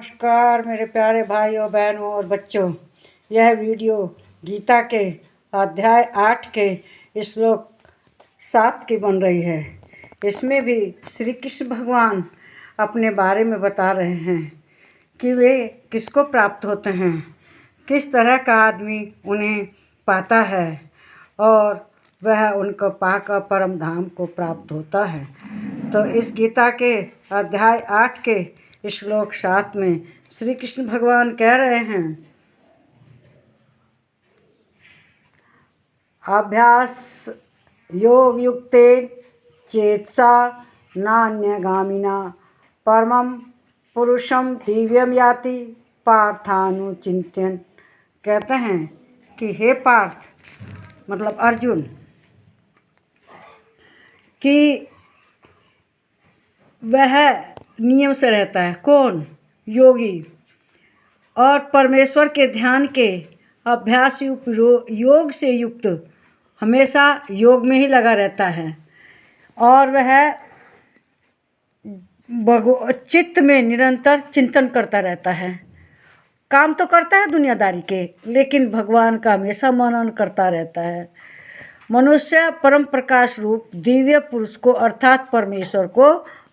नमस्कार मेरे प्यारे भाइयों बहनों और बच्चों। यह वीडियो गीता के अध्याय 8 के श्लोक 7 की बन रही है। इसमें भी श्री कृष्ण भगवान अपने बारे में बता रहे हैं कि वे किसको प्राप्त होते हैं, किस तरह का आदमी उन्हें पाता है और वह उनको पाकर परम धाम को प्राप्त होता है। तो इस गीता के अध्याय 8 के श्लोक 7 में श्री कृष्ण भगवान कह रहे हैं, अभ्यास योग युक्ते चेतसा नान्यगामिना परमं पुरुषम दिव्यम याति पार्थानुचिंत्यन। कहते हैं कि हे पार्थ मतलब अर्जुन कि वह नियम से रहता है, कौन? योगी, और परमेश्वर के ध्यान के अभ्यास योग से युक्त हमेशा योग में ही लगा रहता है और वह चित्त में निरंतर चिंतन करता रहता है। काम तो करता है दुनियादारी के, लेकिन भगवान का हमेशा मनन करता रहता है। मनुष्य परम प्रकाश रूप दिव्य पुरुष को अर्थात परमेश्वर को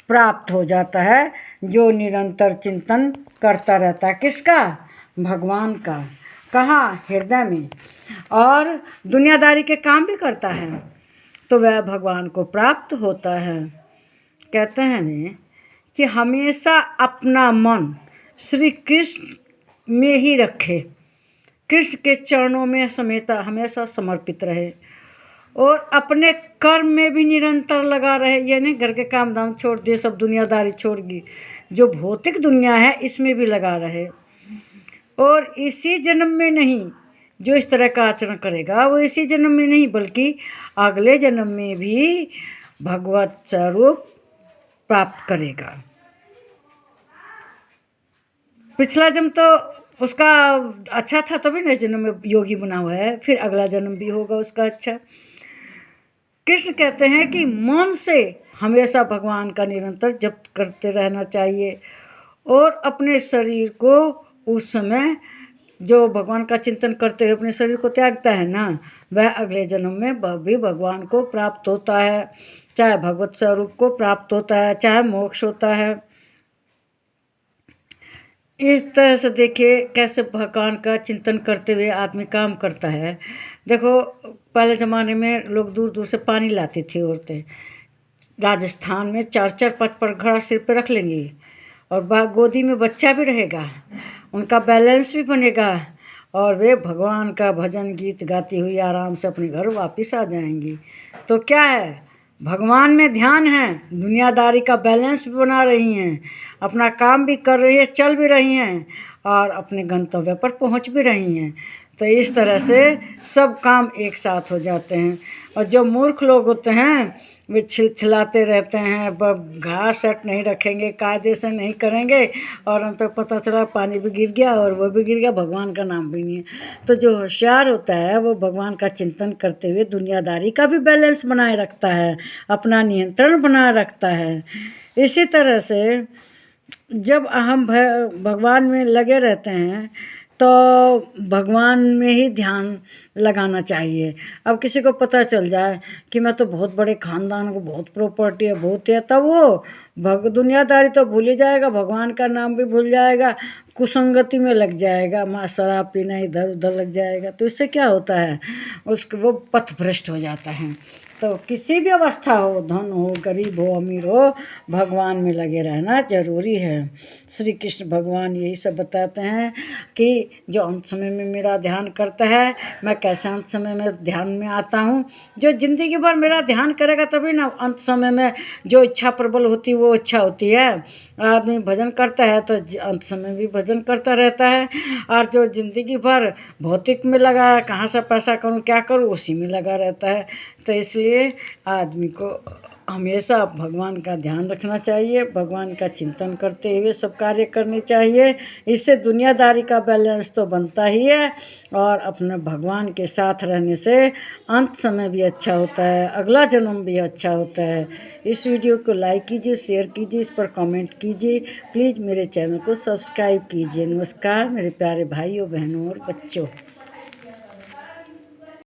प्राप्त हो जाता है, जो निरंतर चिंतन करता रहता है। किसका? भगवान का। कहाँ? हृदय में। और दुनियादारी के काम भी करता है तो वह भगवान को प्राप्त होता है। कहते हैं ने कि हमेशा अपना मन श्री कृष्ण में ही रखे, कृष्ण के चरणों में हमेशा समर्पित रहे और अपने कर्म में भी निरंतर लगा रहे। यानी घर के काम धाम छोड़ दे, सब दुनियादारी छोड़गी, जो भौतिक दुनिया है इसमें भी लगा रहे। और इसी जन्म में नहीं, जो इस तरह का आचरण करेगा वो इसी जन्म में नहीं बल्कि अगले जन्म में भी भगवत स्वरूप प्राप्त करेगा। पिछला जन्म तो उसका अच्छा था तभी ना जन्म में योगी बना हुआ है, फिर अगला जन्म भी होगा उसका अच्छा। कृष्ण कहते हैं कि मन से हमेशा भगवान का निरंतर जप करते रहना चाहिए और अपने शरीर को उस समय जो भगवान का चिंतन करते हुए अपने शरीर को त्यागता है ना, वह अगले जन्म में भी भगवान को प्राप्त होता है, चाहे भगवत स्वरूप को प्राप्त होता है, चाहे मोक्ष होता है। इस तरह से देखिए कैसे भगवान का चिंतन करते हुए आदमी काम करता है। देखो पहले ज़माने में लोग दूर दूर से पानी लाती थी औरतें। राजस्थान में 4-4 5 घड़ा सिर पे रख लेंगी और गोदी में बच्चा भी रहेगा, उनका बैलेंस भी बनेगा और वे भगवान का भजन गीत गाती हुई आराम से अपने घर वापस आ जाएंगी। तो क्या है, भगवान में ध्यान है, दुनियादारी का बैलेंस भी बना रही हैं, अपना काम भी कर रही है, चल भी रही हैं और अपने गंतव्य पर पहुंच भी रही हैं। तो इस तरह से सब काम एक साथ हो जाते हैं। और जो मूर्ख लोग होते हैं वे छिलछिलाते रहते हैं, घास सेट नहीं रखेंगे, कायदे से नहीं करेंगे और अंत तक पता चला पानी भी गिर गया और वो भी गिर गया, भगवान का नाम भी नहीं है। तो जो होशियार होता है वो भगवान का चिंतन करते हुए दुनियादारी का भी बैलेंस बनाए रखता है, अपना नियंत्रण बनाए रखता है। इसी तरह से जब हम भगवान में लगे रहते हैं तो भगवान में ही ध्यान लगाना चाहिए। अब किसी को पता चल जाए कि मैं तो बहुत बड़े ख़ानदान को, बहुत प्रॉपर्टी है, बहुत है, तब वो दुनियादारी तो भूल ही जाएगा, भगवान का नाम भी भूल जाएगा, कुसंगति में लग जाएगा, माँ शराब पीना इधर उधर लग जाएगा। तो इससे क्या होता है, उसको वो पथभ्रष्ट हो जाता है। तो किसी भी अवस्था हो, धन हो, गरीब हो, अमीर हो, भगवान में लगे रहना जरूरी है। श्री कृष्ण भगवान यही सब बताते हैं कि जो अंत समय में मेरा ध्यान करता है, मैं कैसे अंत समय में ध्यान में आता हूँ। जो ज़िंदगी भर मेरा ध्यान करेगा तभी ना अंत समय में जो इच्छा प्रबल होती है वो इच्छा होती है। आदमी भजन करता है तो अंत समय भी भजन करता रहता है, और जो ज़िंदगी भर भौतिक में लगा है, कहाँ से पैसा करूँ क्या करूँ, उसी में लगा रहता है। तो इसलिए आदमी को हमेशा भगवान का ध्यान रखना चाहिए, भगवान का चिंतन करते हुए सब कार्य करने चाहिए। इससे दुनियादारी का बैलेंस तो बनता ही है, और अपने भगवान के साथ रहने से अंत समय भी अच्छा होता है, अगला जन्म भी अच्छा होता है। इस वीडियो को लाइक कीजिए, शेयर कीजिए, इस पर कमेंट कीजिए, प्लीज़ मेरे चैनल को सब्सक्राइब कीजिए। नमस्कार मेरे प्यारे भाइयों, बहनों और बच्चों।